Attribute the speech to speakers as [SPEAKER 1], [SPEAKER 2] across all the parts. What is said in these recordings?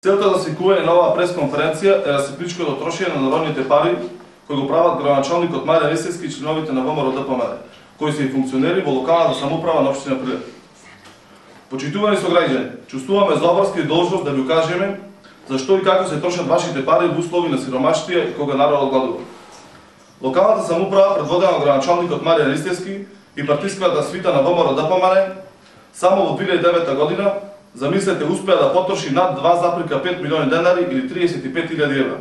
[SPEAKER 1] Целта за свикување на оваа пресконференција е расипничкото трошење на народните пари кои го прават градоначалникот Маријан Ристевски и членовите на ВМРО-ДПМН, кои се и функционери во локалната самоуправа на општина Прилеп. Почитувани сограѓани, чувствуваме заобврска и должност да ви укажеме зашто и како се трошат вашите пари во услови на сиромаштија и кога народот гладува. Локалната самоуправа, предводена од градоначалникот Маријан Ристевски и партиската свита на ВМРО-ДПМН, само во 2009 година, замислете, успеа да потроши над 2,5 милиони денари или 35.000 евра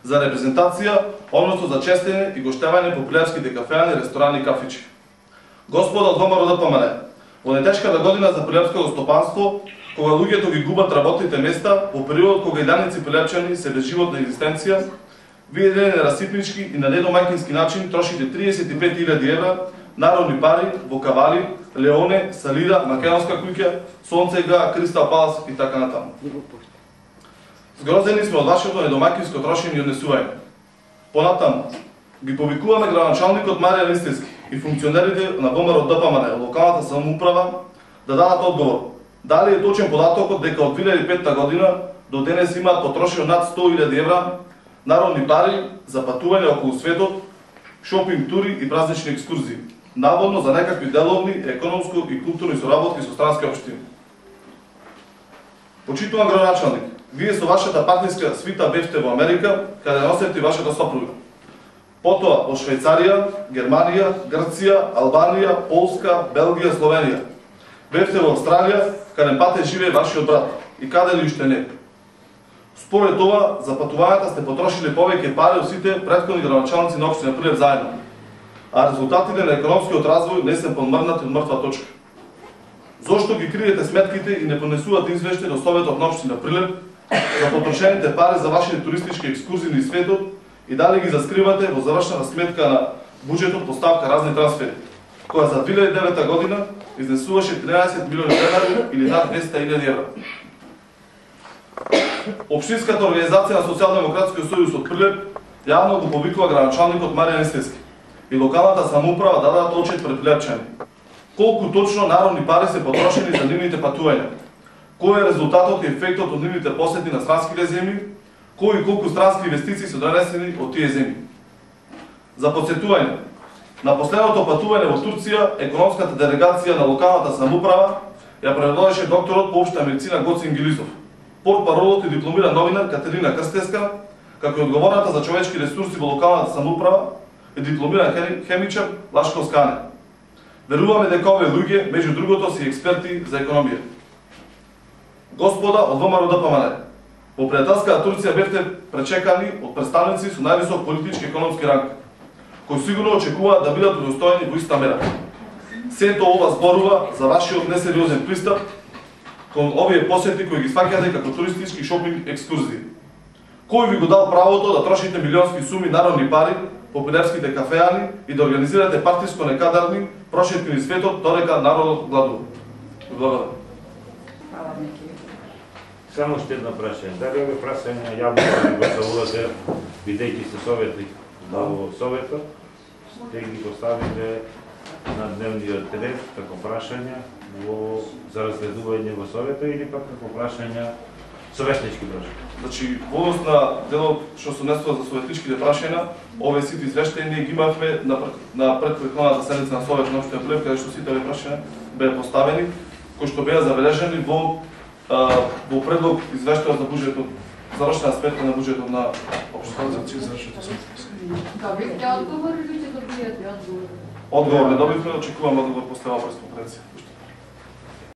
[SPEAKER 1] за репрезентација, односно за честење и гоштевање по прилепските кафеани, ресторани и кафичи. Господа од ВМРО-ДПМН, во нетешката година за прилепското стопанство, кога луѓето ги губат работните места, во периодот кога илјаници прилепчани се без животна екзистенција, вие еден расипнички и на недомајкински начин трошите 35.000 евра народни пари во Кавали, Леоне, Салида, Македонска куќа, Сонце Га, Кристал Палас и така натаму. Згрозени сме од вашето недомајкинско трошење и однесување. Понатаму, ги повикуваме градоначалникот Маријан Ристевски и функционерите на ВМРО-ДПМН, локалната самоуправа, да дадат одговор. Дали е точен податокот дека од 2005 година до денес имаат потрошено над 100.000 евра народни пари за патување околу светот, шопинг тури и празнични екскурзии, наводно за некакви деловни, економско и културни соработки со странски општини. Почитуван градоначалник, вие со вашата партиска свита бевте во Америка, каде носите вашата сопруга. Потоа во Швајцарија, Германија, Грција, Албанија, Полска, Белгија, Словенија. Бевте во Австралија, каде пате живее вашиот брат и каде ли уште не. Според това, за патувањата сте потрошили повеќе пари од сите претходни градоначалници на општина Прилеп заедно, а резултатите на економскиот развој не се подмрнати од мртва точка. Зошто ги криете сметките и не понесувате извештај до Советот на општина Прилеп за потрошените пари за вашите туристички екскурзии низ светот и дали ги заскривате во завршена сметка на буџетот по ставка разни трансфери, која за 2009 година изнесуваше 13 милиони денари или над 200.000 евра. Општинската организација на Социјалдемократскиот сојуз од Прилеп јавно го повикува градоначалникот Маријан Ристевски и локалната самоуправа да дадат отчет пред прилепчани. Колку точно народни пари се потрошени за нивните патувања? Кој е резултатот и ефектот од нивните посети на странските земји? Кои и колку странски инвестиции се донесени од тие земји? За подсетување, на последното патување во Турција, економската делегација на локалната самоуправа ја предводеше докторот по општа медицина Гоцин Гилизов, портпаролот и дипломиран новинар Катерина Крстевска, како и одговорната за човечки ресурси во локалната самоуправа и дипломиран хемичар Лашко Скане. Веруваме дека овие луѓе, меѓу другото, се експерти за економија. Господа од ВМРО-ДПМН, во пријателската Турција бевте пречекани од представници со највисок политички и економски ранг, кои сигурно очекуваат да бидат удостоени во иста мера. Сето ова зборува за вашиот несериозен пристап кон овие посети кои ги сваќате како туристички шопинг екскурзии. Кој ви го дал правото да трошите милионски суми народни пари по прилепските кафеани и да организирате партиско некадарни прошетки низ светот додека народот гладува? Благодарам.
[SPEAKER 2] Само ще едно прашање. Дали овие прашања јавно го гласувате, бидејќи сте советник во Советот, сте ги поставите на дневниот ред како прашања за разгледување во Совета или пак како прашања, советнички прашања?
[SPEAKER 1] Значи, во однос на делот што се однесува за советничките прашања, овие сите извештаи ние ги имавме на предходната седница на Совет на општина Прилеп, каде што сите овие прашања беа поставени, кои што беа забележани во предлог извештајот за буџетот, завршена сметка на буџетот на општината.
[SPEAKER 3] Добивте одговор или ќе добиете одговор?
[SPEAKER 1] Одговор не добивме, очекуваме одговор после оваа пресконференција.